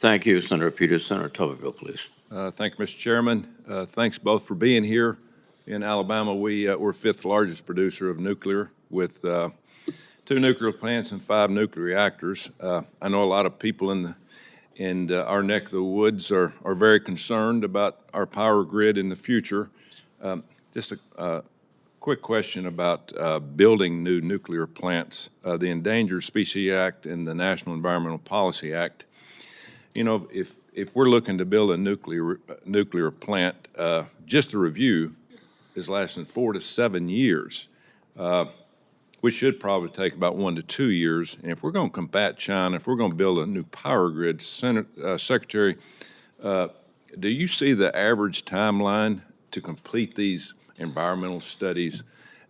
Thank you, Senator Peters. Senator Tuberville, please. Thank you, Mr. Chairman. Thanks both for being here. In Alabama, we're fifth largest producer of nuclear with 2 nuclear plants and 5 nuclear reactors. I know a lot of people in our neck of the woods are very concerned about our power grid in the future. Just a quick question about building new nuclear plants. The Endangered Species Act and the National Environmental Policy Act, you know, if we're looking to build a nuclear plant, just the review is lasting 4 to 7 years, which should probably take about 1 to 2 years. And if we're going to combat China, if we're going to build a new power grid, Secretary, do you see the average timeline to complete these environmental studies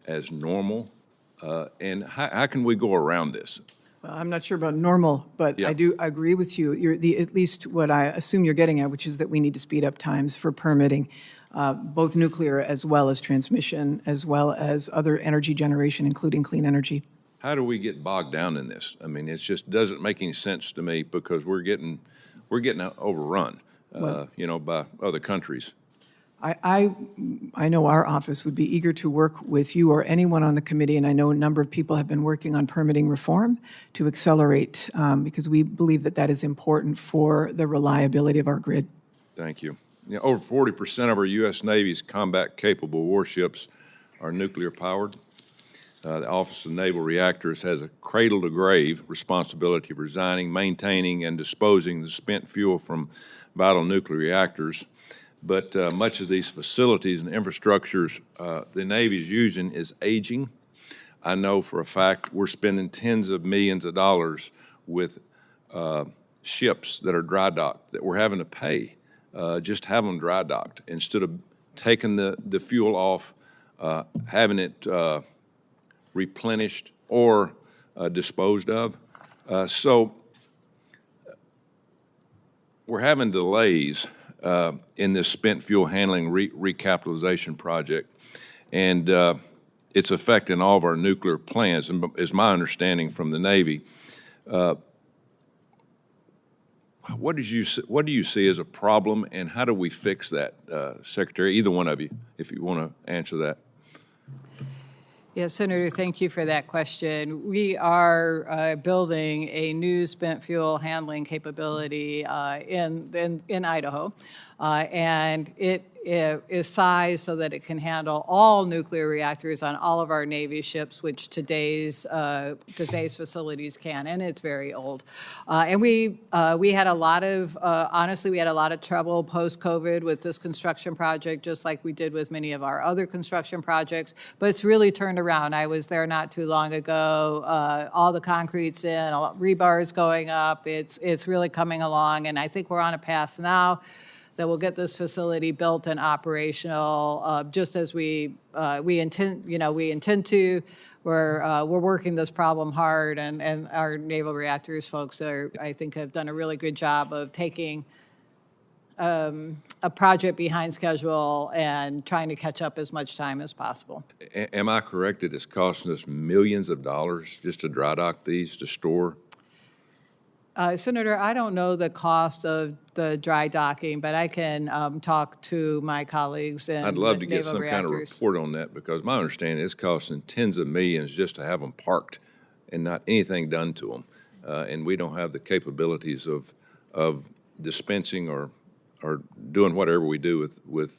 as normal? And how can we go around this? Well, I'm not sure about normal, but Yeah. I do agree with you. At least what I assume you're getting at, which is that we need to speed up times for permitting, both nuclear as well as transmission, as well as other energy generation, including clean energy. How do we get bogged down in this? I mean, it just doesn't make any sense to me because we're getting overrun, you know, by other countries. I know our office would be eager to work with you or anyone on the committee, and I know a number of people have been working on permitting reform to accelerate, because we believe that that is important for the reliability of our grid. Thank you. You know, over 40% of our U.S. Navy's combat-capable warships are nuclear-powered. The Office of Naval Reactors has a cradle-to-grave responsibility of designing, maintaining, and disposing the spent fuel from vital nuclear reactors. But much of these facilities and infrastructures the Navy is using is aging. I know for a fact we're spending tens of millions of dollars with ships that are dry docked that we're having to pay just have them dry docked instead of taking the fuel off, having it replenished or disposed of. So we're having delays in this spent fuel handling recapitalization project, and it's affecting all of our nuclear plants, and is my understanding from the Navy. What do you see as a problem, and how do we fix that, Secretary? Either one of you, if you want to answer that. Yes, Senator, thank you for that question. We are building a new spent fuel handling capability in Idaho, and it is sized so that it can handle all nuclear reactors on all of our Navy ships, which today's facilities can, and it's very old. And we had a lot of, honestly, we had a lot of trouble post-COVID with this construction project, just like we did with many of our other construction projects, but it's really turned around. I was there not too long ago. All the concrete's in, rebar's going up. It's really coming along, and I think we're on a path now that will get this facility built and operational, just as we intend to. We're working this problem hard, and our naval reactors folks I think have done a really good job of taking a project behind schedule and trying to catch up as much time as possible. Am I correct that it's costing us millions of dollars just to dry dock these, to store? Senator, I don't know the cost of the dry docking, but I can talk to my colleagues in I'd love to get naval some reactors. kind of report on that, because my understanding is costing tens of millions just to have them parked and not anything done to them. And we don't have the capabilities of dispensing or doing whatever we do with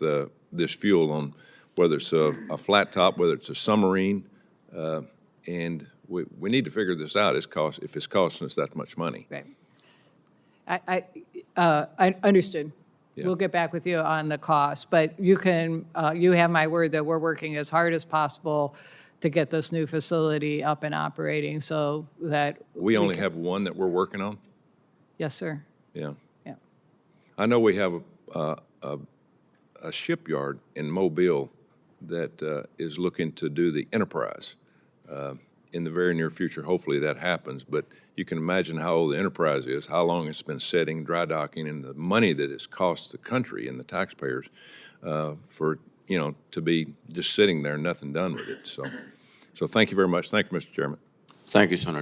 this fuel on, whether it's a flat top, whether it's a submarine, and we need to figure this out. If it's costing us that much money. Right. I understood. Yeah. We'll get back with you on the cost, but you have my word that we're working as hard as possible to get this new facility up and operating, so that we only have one that we're working on? Yes, sir. Yeah. Yeah. I know we have a shipyard in Mobile that is looking to do the Enterprise. In the very near future, hopefully that happens, but you can imagine how old the Enterprise is, how long it's been sitting, dry docking, and the money that it's cost the country and the taxpayers for, you know, to be just sitting there, nothing done with it. So thank you very much. Thank you, Mr. Chairman. Thank you, Senator.